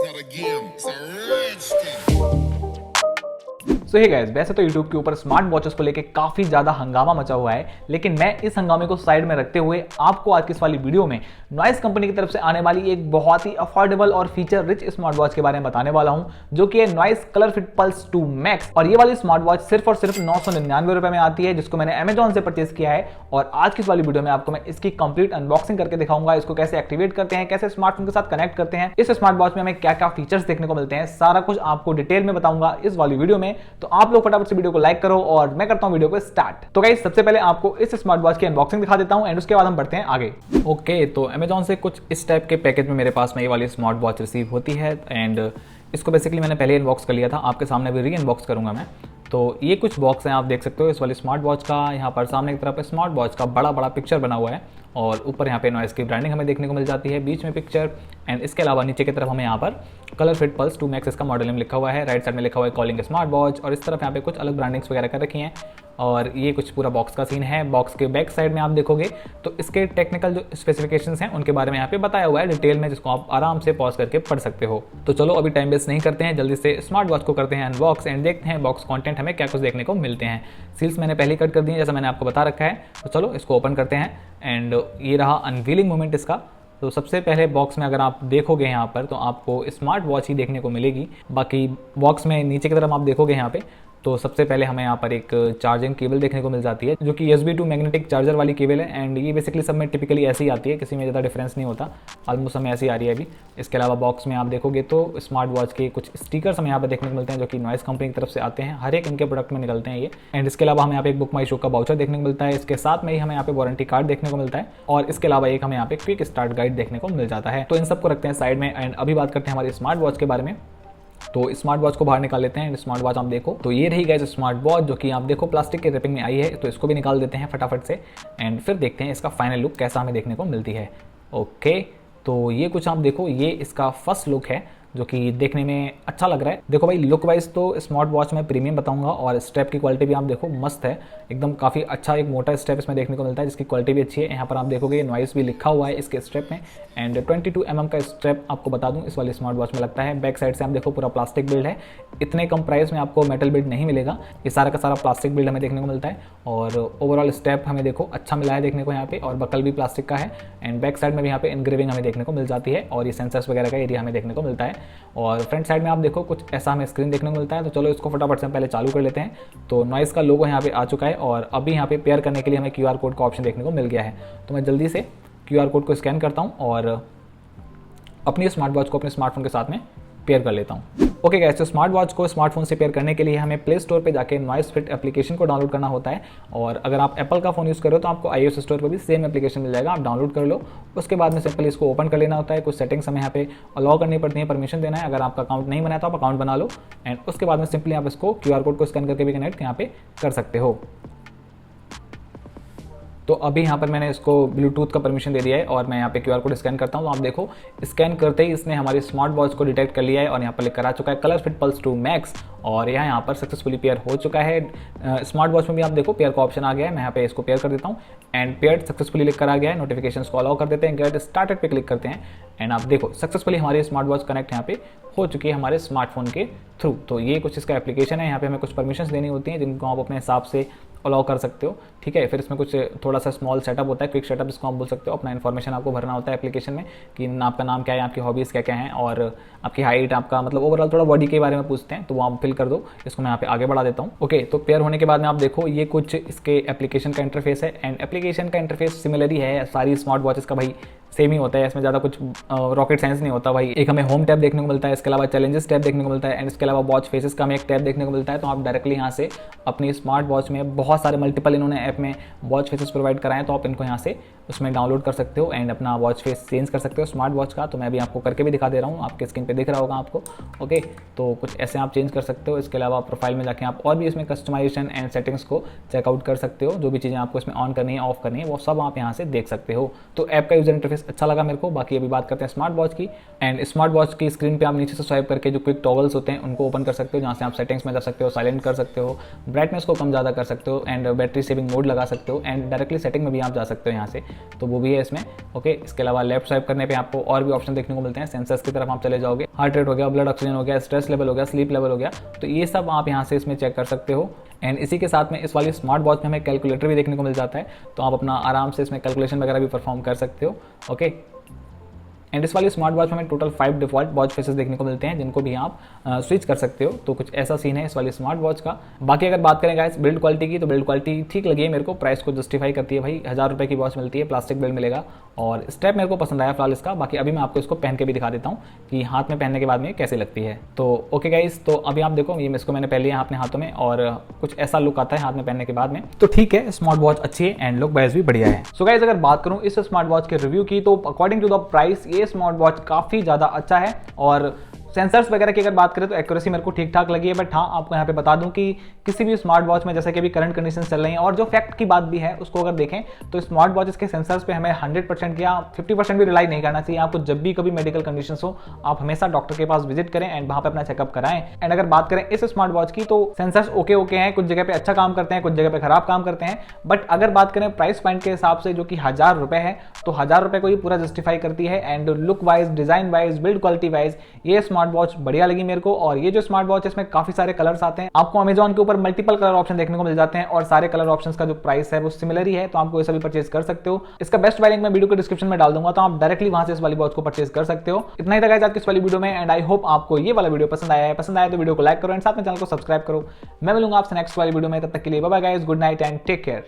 not a game, it's a rich thing. So hey guys, वैसे तो YouTube के ऊपर स्मार्ट वॉचेस को लेके काफी ज्यादा हंगामा मचा हुआ है, लेकिन मैं इस हंगामे को साइड में रखते हुए आपको आज की इस वाली वीडियो में नॉइस कंपनी की तरफ से आने वाली एक बहुत ही अफोर्डेबल और फीचर रिच स्मार्ट वॉच के बारे में बताने वाला हूं, जो कि है noise colour fit pulse 2 max. और ये वाली स्मार्ट वॉच सिर्फ और सिर्फ 999 रुपए में आती है, जिसको मैंने Amazon से परचेज किया है। और आज की इस वाली वीडियो में आपको मैं इसकी कंप्लीट अनबॉक्सिंग करके दिखाऊंगा, इसको कैसे एक्टिवेट करते हैं, कैसे स्मार्टफोन के साथ कनेक्ट करते हैं, इस स्मार्ट वॉच में हमें क्या क्या फीचर्स देखने को मिलते हैं, सारा कुछ आपको डिटेल में बताऊंगा इस वाली वीडियो में। तो आप लोग फटाफट से वीडियो को लाइक करो और मैं करता हूं वीडियो को स्टार्ट। तो गाइस, सबसे पहले आपको इस स्मार्ट वॉच की अनबॉक्सिंग दिखा देता हूं एंड उसके बाद हम बढ़ते हैं आगे। ओके, तो Amazon से कुछ इस टाइप के पैकेज में मेरे पास में ये वाली स्मार्ट वॉच रिसीव होती है एंड इसको बेसिकली मैंने पहले अनबॉक्स कर लिया था, आपके सामने भी री अनबॉक्स करूंगा मैं। तो ये कुछ बॉक्स हैं, आप देख सकते हो इस वाली स्मार्ट वॉच का। यहाँ पर सामने की तरफ स्मार्ट वॉच का बड़ा बड़ा पिक्चर बना हुआ है और ऊपर यहाँ पे नॉइस की ब्रांडिंग हमें देखने को मिल जाती है, बीच में पिक्चर एंड इसके अलावा नीचे की तरफ हमें यहाँ पर कलर फिट पल्स 2 मैक्स इसका मॉडल नेम लिखा हुआ है, राइट साइड में लिखा हुआ है कॉलिंग स्मार्ट वॉच और इस तरफ यहाँ पे कुछ अलग ब्रांडिंग्स वगैरह कर रखी हैं। और ये कुछ पूरा बॉक्स का सीन है। बॉक्स के बैक साइड में आप देखोगे तो इसके टेक्निकल जो स्पेसिफिकेशंस हैं उनके बारे में यहाँ पे बताया हुआ है डिटेल में, जिसको आप आराम से पॉज करके पढ़ सकते हो। तो चलो अभी टाइम वेस्ट नहीं करते हैं, जल्दी से स्मार्ट वॉच को करते हैं अनबॉक्स एंड देखते हैं बॉक्स कंटेंट हमें क्या कुछ देखने को मिलते हैं। सील्स मैंने पहले कट कर दी है जैसा मैंने आपको बता रखा है। तो चलो इसको ओपन करते हैं एंड ये रहा अनवीलिंग मोमेंट इसका। तो सबसे पहले बॉक्स में अगर आप देखोगे यहाँ पर तो आपको स्मार्ट वॉच ही देखने को मिलेगी। बाकी बॉक्स में नीचे की तरफ आप देखोगे यहाँ पे तो सबसे पहले हमें यहाँ पर एक चार्जिंग केबल देखने को मिल जाती है, जो कि USB टू मैग्नेटिक चार्जर वाली केबल है एंड ये बेसिकली सब में टिपिकली ऐसी ही आती है, किसी में ज़्यादा डिफरेंस नहीं होता, ऑलमोस्ट हमें ऐसी आ रही है अभी। इसके अलावा बॉक्स में आप देखोगे तो स्मार्ट वॉच के कुछ स्टिकर्स हमें यहाँ पर देखने को मिलते हैं, जो कि नॉइस कंपनी की तरफ से आते हैं, हर एक इनके प्रोडक्ट में निकलते हैं ये। एंड इसके अलावा हमें यहाँ पे एक बुक माई शो का वाउचर देखने को मिलता है, इसके साथ में ही हमें यहाँ पे वारंटी कार्ड देखने को मिलता है और इसके अलावा एक हमें यहाँ पे क्विक स्टार्ट गाइड देखने को मिल जाता है। तो इन सबको रखते हैं साइड में एंड अभी बात करते हैं हमारी स्मार्ट वॉच के बारे में। तो स्मार्ट वॉच को बाहर निकाल लेते हैं। स्मार्ट वॉच आप देखो तो ये रही गाइस स्मार्ट वॉच, जो कि आप देखो प्लास्टिक के रैपिंग में आई है। तो इसको भी निकाल देते हैं फटाफट से एंड फिर देखते हैं इसका फाइनल लुक कैसा हमें देखने को मिलती है। ओके, तो ये कुछ आप देखो, ये इसका फर्स्ट लुक है जो कि देखने में अच्छा लग रहा है। देखो भाई, लुक वाइज तो स्मार्ट वॉच में प्रीमियम बताऊंगा और स्ट्रैप की क्वालिटी भी आप देखो मस्त है एकदम, काफ़ी अच्छा एक मोटा स्ट्रैप इसमें देखने को मिलता है, जिसकी क्वालिटी भी अच्छी है। यहाँ पर आप देखोगे नॉइस भी लिखा हुआ है इसके स्ट्रैप में एंड 22 mm का स्ट्रैप आपको बता दूं इस वाली स्मार्ट वॉच में लगता है। बैक साइड से आप देखो पूरा प्लास्टिक बिल्ड है, इतने कम प्राइस में आपको मेटल बिल्ड नहीं मिलेगा, ये सारा का सारा प्लास्टिक बिल्ड हमें देखने को मिलता है। और ओवरऑल स्ट्रैप हमें देखो अच्छा मिला है देखने को यहाँ पे, और बकल भी प्लास्टिक का है एंड बैक साइड में भी यहाँ पे इनग्रेविंग हमें देखने को मिल जाती है और ये सेंसर्स वगैरह का एरिया हमें देखने को मिलता है। और फ्रंट साइड में आप देखो कुछ ऐसा हमें स्क्रीन देखने को मिलता है। तो चलो इसको फटाफट से हम पहले चालू कर लेते हैं। तो नॉइस का लोगो यहाँ पे आ चुका है और अभी यहाँ पे पेयर करने के लिए हमें QR कोड का ऑप्शन देखने को मिल गया है। तो मैं जल्दी से QR कोड को स्कैन करता हूँ और अपनी स्मार्ट वॉच को अपने स्मार्टफोन के साथ में पेयर कर लेता हूँ। ओके गाइस, तो स्मार्ट वॉच को स्मार्टफोन से पेयर करने के लिए हमें प्ले स्टोर पे जाके नॉइस फिट एप्लीकेशन को डाउनलोड करना होता है। और अगर आप एप्पल का फ़ोन यूज़ करो तो आपको iOS स्टोर पर भी सेम एप्लीकेशन मिल जाएगा, आप डाउनलोड कर लो। उसके बाद में सिंपली इसको ओपन कर लेना होता है। कुछ सेटिंग्स हमें यहाँ पे अलाउ करनी पड़ती है, परमिशन देना है। अगर आपका अकाउंट नहीं बनाया तो आप अकाउंट बना लो एंड उसके बाद में सिंपली आप इसको QR कोड को स्कैन करके भी कनेक्ट यहाँ पे कर सकते हो। तो अभी यहाँ पर मैंने इसको ब्लूटूथ का परमिशन दे दिया है और मैं यहाँ पे QR कोड स्कैन करता हूँ। तो आप देखो स्कैन करते ही इसने हमारी स्मार्ट वॉच को डिटेक्ट कर लिया है और यहाँ पर लिखकर आ चुका है कलर फिट पल्स 2 मैक्स और यहाँ पर सक्सेसफुली पेयर हो चुका है। स्मार्ट वॉच में भी आप देखो पेयर का ऑप्शन आ गया है, मैं यहाँ पे इसको पेयर कर देता हूँ एंड पेयर सक्सेसफुली लिख कर आ गया है। नोटिफिकेशंस को अलाउ कर देते हैं, गेट स्टार्टेड पे क्लिक करते हैं एंड आप देखो सक्सेसफुली हमारी स्मार्ट वॉच कनेक्ट यहाँ पे हो चुकी है हमारे स्मार्टफोन के थ्रू। तो ये कुछ इसका एप्लीकेशन है, यहाँ पे हमें कुछ परमिशंस देनी होती हैं जिनको आप अपने हिसाब से अलाउ कर सकते हो, ठीक है। फिर इसमें कुछ थोड़ा सा स्मॉल सेटअप होता है, क्विक सेटअप जिसको आप बोल सकते हो। अपना इन्फॉर्मेशन आपको भरना होता है एप्लीकेशन में कि आपका नाम क्या है, आपकी हॉबीज़ क्या क्या हैं और आपकी हाइट, आपका मतलब ओवरऑल थोड़ा बॉडी के बारे में पूछते हैं, तो वो आप फिल कर दो। इसको मैं यहाँ पे आगे बढ़ा देता हूँ। ओके, तो पेयर होने के बाद में आप देखो ये कुछ इसके एप्लीकेशन का इंटरफेस है एंड एप्लीकेशन का इंटरफेस सिमिलर ही है सारी स्मार्ट वॉचेस का भाई, सेम ही होता है, इसमें ज़्यादा कुछ रॉकेट साइंस नहीं होता भाई। एक हमें होम टैब देखने को मिलता है, इसके अलावा चैलेंजेस टैब देखने को मिलता है एंड इसके अलावा वॉच फेसेस का हमें एक टैब देखने को मिलता है। तो आप डायरेक्टली यहाँ से अपनी स्मार्ट वॉच में बहुत सारे मल्टीपल इन्होंने ऐप में वॉच फेसेस प्रोवाइड कराएं, तो आप इनको यहाँ से उसमें डाउनलोड कर सकते हो एंड अपना वॉच फेस चेंज कर सकते हो स्मार्ट वॉच का। तो मैं अभी आपको करके भी दिखा दे रहा हूँ, आपके स्क्रीन पे दिख रहा होगा आपको। ओके, तो कुछ ऐसे आप चेंज कर सकते हो। इसके अलावा प्रोफाइल में जाके आप और भी इसमें कस्टमाइजेशन एंड सेटिंग्स को चेकआउट कर सकते हो, जो भी चीज़ें आपको इसमें ऑन करनी है ऑफ करनी है वो सब आप यहाँ से देख सकते हो। तो ऐप का यूजर इंटरफेस इंटरफेस अच्छा लगा मेरे को। बाकी अभी बात करते हैं स्मार्ट वॉच की। एंड स्मार्ट वॉच की स्क्रीन पे आप नीचे से स्वाइप करके जो क्विक टॉगल्स होते हैं उनको ओपन कर सकते हो, जहाँ से आप सेटिंग्स में जा सकते हो, साइलेंट कर सकते हो, ब्राइटनेस को कम ज़्यादा कर सकते हो, एंड बैटरी सेविंग मोड लगा सकते हो, एंड डायरेक्टली सेटिंग में भी आप जा सकते हो यहाँ से, तो वो भी है इसमें। ओके, इसके अलावा लेफ्ट स्वाइप करने पे आपको और भी ऑप्शन देखने को मिलते हैं। सेंसर्स की तरफ आप चले जाओगे, हार्ट रेट हो गया, ब्लड ऑक्सीजन हो गया, स्ट्रेस लेवल हो गया, स्लीप लेवल हो गया, तो ये सब आप यहाँ से इसमें चेक कर सकते हो। एंड इसी के साथ में इस वाली स्मार्ट वॉच में हमें कैलकुलेटर भी देखने को मिल जाता है, तो आप अपना आराम से इसमें कैलकुलेशन वगैरह भी परफॉर्म कर सकते हो। ओके, एंड इस वाली स्मार्ट वॉच में हमें टोटल 5 डिफॉल्ट वॉच फेसेस देखने को मिलते हैं, जिनको भी आप स्विच कर सकते हो। तो कुछ ऐसा सीन है इस वाली स्मार्ट वॉच का। बाकी अगर बात करें गाइस बिल्ड क्वालिटी की, तो बिल्ड क्वालिटी ठीक लगी है मेरे को, प्राइस को जस्टिफाई करती है भाई। 1000 रुपये की वॉच मिलती है, प्लास्टिक बिल्ड मिलेगा, और स्ट्रैप मेरे को पसंद आया फिलहाल इसका। बाकी अभी मैं आपको इसको पहन के भी दिखा देता हूँ कि हाथ में पहनने के बाद में कैसी लगती है। तो ओके गाइस, तो अभी आप देखो ये इसको मैंने पहन लिया अपने हाथों में, और कुछ ऐसा लुक आता है हाथ में पहनने के बाद में। तो ठीक है, स्मार्ट वॉच अच्छी है एंड लुक वाइज भी बढ़िया है। सो गाइस, अगर बात करूँ इस स्मार्ट वॉच के रिव्यू की, तो अकॉर्डिंग टू द प्राइस ये स्मार्ट वॉच काफ़ी ज़्यादा अच्छा है। और सेंसर्स वगैरह की अगर बात करें तो एक्यूरेसी मेरे को ठीक ठाक लगी है। बट हाँ, आपको यहाँ पे बता दूं कि किसी भी स्मार्ट वॉच में जैसे कि अभी करंट कंडीशन चल रही हैं, और जो फैक्ट की बात भी है उसको अगर देखें तो स्मार्ट वॉचेस के सेंसर्स पे हमें 100% या 50% भी रिलाई नहीं करना चाहिए। आपको जब भी कभी मेडिकल कंडीशन हो, आप हमेशा डॉक्टर के पास विजिट करें एंड वहाँ पे अपना चेकअप कराएं। एंड अगर बात करें इस स्मार्ट वॉच की, तो सेंसर्स ओके हैं, कुछ जगह पे अच्छा काम करते हैं, कुछ जगह पे खराब काम करते हैं। बट अगर बात करें प्राइस पॉइंट के हिसाब से, जो कि 1000 रुपये है, तो 1000 रुपये को ये पूरा जस्टिफाई करती है। And look wise, design wise, build quality wise ये स्मार्ट वॉच बढ़िया लगी मेरे को। और ये जो स्मार्ट वॉच है इसमें काफी सारे कलर्स आते हैं, आपको अमेजॉन के ऊपर मल्टीपल कलर ऑप्शन देखने को मिल जाते हैं, और सारे कलर ऑप्शंस का जो प्राइस है वो सिमिलर ही है, तो आपको ये सभी परचेज कर सकते हो। इसका बेस्ट बाय लिंक मैं वीडियो के डिस्क्रिप्शन में डाल दूंगा, तो आप डायरेक्टली वहां से इस वाली वॉच को परचेज कर सकते हो। इतना ही था गाइस आज की इस वाली वीडियो में, एंड आई होप आपको ये वाला वीडियो पसंद आया है। पसंद आया तो वीडियो को लाइक करो एंड साथ में चैनल को सब्सक्राइब करो। मैं मिलूंगा आपसे नेक्स्ट वाली वीडियो में, तब तक के लिए bye bye guys, good night and take care.